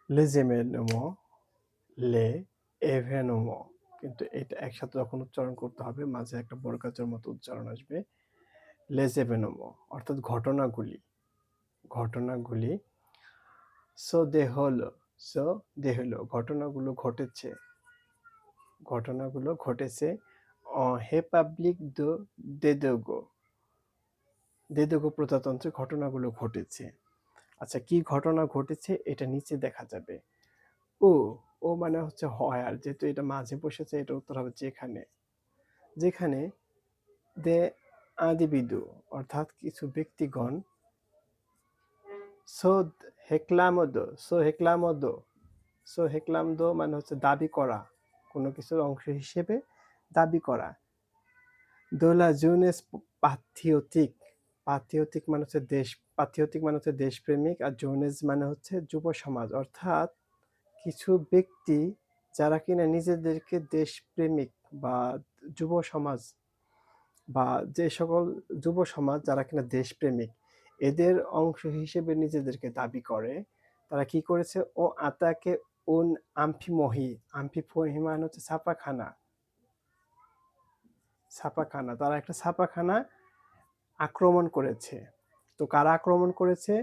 লেজেমেনোমো, লে এভেনোমো, কিন্তু এটা একসাথে যখন উচ্চারণ করতে হবে মাঝে একটা বর্গাকারের মতো উচ্চারণ আসবে। লেজেভেনোমো অর্থাৎ ঘটনাগুলি, ঘটনাগুলি। সো দে হলো, সো দে হলো, ঘটনাগুলো ঘটেছে, ঘটনাগুলো ঘটেছে। হে পাবলিক দো দেদোগো, দেদোগো প্রজাতন্ত্রে ঘটনাগুলো ঘটেছে। আচ্ছা, কি ঘটনা ঘটেছে এটা নিচে দেখা যাবে। ও, ও মানে হচ্ছে হয়, আর যেহেতু এটা মাঝে বসেছে এটা উত্তর হবে যেখানে, যেখানে দে আদিবিদু অর্থাৎ কিছু ব্যক্তিগণ, সো হেক্লামোদো, সো হেক্লামোদো, সো হেক্লামদো মানে হচ্ছে দাবি করা, কোনো কিছুর অংশ হিসেবে দাবি করা। দোলা জুনেস পাথিওতিক, পাথিওতিক মানে হচ্ছে দেশ, পাথিওতিক মানে হচ্ছে দেশপ্রেমিক, আর জোনেস মানে হচ্ছে যুব সমাজ, অর্থাৎ কিছু ব্যক্তি যারা কিনা নিজেদেরকে দেশপ্রেমিক বা যুব সমাজ, বা যে সকল যুব সমাজ যারা কিনা দেশপ্রেমিক এদের অংশ হিসেবে নিজেদেরকে দাবি করে, তারা কি করেছে, ও আতাকে উন আম্ফিমহি, আম্ফিমহি মানে হচ্ছে ছাপাখানা, ছাপাখানা, তারা একটা ছাপাখানা আক্রমণ করেছে। তো কারা আক্রমণ করেছে?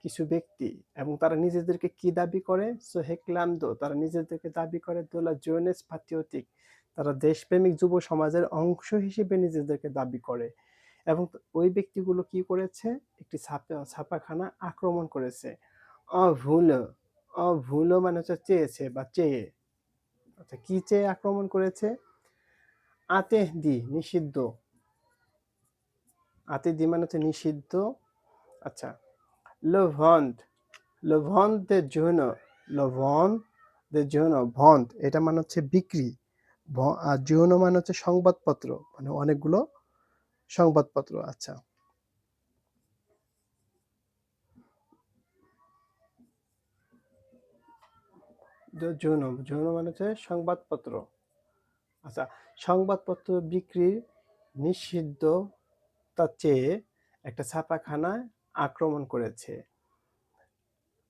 কিছু ব্যক্তি, এবং তারা নিজেদেরকে কি দাবি করে? সো হেক্লামদো, তারা নিজেদেরকে দাবি করে দোলা জোনেস পাট্রিয়টিক, তারা দেশপ্রেমিক যুব সমাজের অংশ হিসেবে নিজেদেরকে দাবি করে। এবং ওই ব্যক্তিগুলো কি করেছে? একটি ছাপাখানা আক্রমণ করেছে। অভুলো, অভুলো মানে হচ্ছে চেয়েছে বা চেয়ে। আচ্ছা, কি চেয়ে আক্রমণ করেছে? আতেহ দি নিষিদ্ধ, আতেহ দি মানে হচ্ছে নিষিদ্ধ। আচ্ছা, লভন্ত, লভন্তের জন্য, লভন্তের জন্য, ভন্ত এটা মানে হচ্ছে বিক্রি, আর যৌন মানে হচ্ছে সংবাদপত্র, মানে অনেকগুলো সংবাদপত্র। আচ্ছা, যৌন, যৌন মানে হচ্ছে সংবাদপত্র। আচ্ছা, সংবাদপত্র বিক্রির নিষিদ্ধতা চেয়ে একটা ছাপাখানায় আক্রমণ করেছে।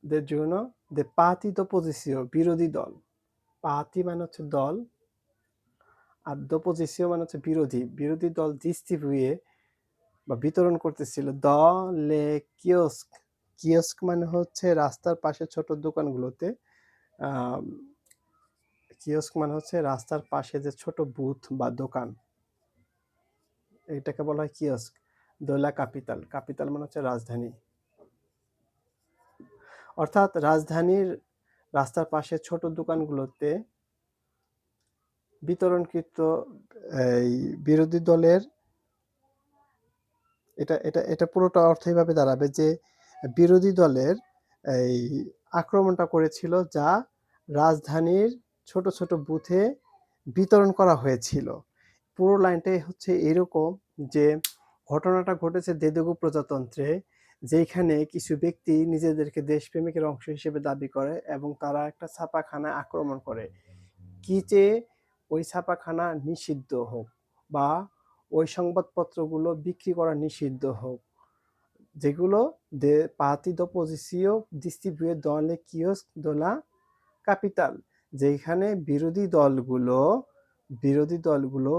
দের জন্য দে পাতিত পজিসিও, বিরোধী দল, পাতি মানে হচ্ছে দল, আর দোপোজিসিও মানে হচ্ছে বিরোধী, বিরোধী দল ডিস্ট্রিবিউয়ে বা বিতরণ করতেছিল দ লে কিওস্ক, কিওস্ক মানে হচ্ছে রাস্তার পাশে ছোট দোকানগুলোতে, কিওস্ক মানে হচ্ছে রাস্তার পাশে যে ছোট বুথ বা দোকান, এটাকে বলা হয় কিওস্ক। দোলা ক্যাপিটাল, ক্যাপিটাল মানে হচ্ছে রাজধানী, অর্থাৎ রাজধানীর রাস্তার পাশে ছোট দোকানগুলোতে বিতরণকৃত এই বিরোধী দলের, এটা এটা এটা পুরোটা অর্থ এইভাবে দাঁড়াবে যে বিরোধী দলের এই আক্রমণটা করেছিল, যা রাজধানীর ছোট ছোট বুথে বিতরণ করা হয়েছিল। পুরো লাইনটাই হচ্ছে এরকম যে ঘটনাটা ঘটেছে দেদেগু প্রজাতন্ত্রে, যেখানে কিছু ব্যক্তি নিজেদেরকে দেশপ্রেমিকের অংশ হিসেবে দাবি করে এবং তারা একটা ছাপাখানা আক্রমণ করে। কি চেয়ে? ওই ছাপাখানা নিষিদ্ধ হোক বা ওই সংবাদপত্রগুলো বিক্রি করা নিষিদ্ধ হোক, যেগুলো de partido oposició distribuye দলে কিওস্ক দোলা ক্যাপিটাল, যেখানে বিরোধী দলগুলো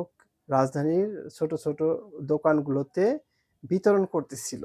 রাজধানীর ছোট ছোট দোকানগুলোতে বিতরণ করতেছিল।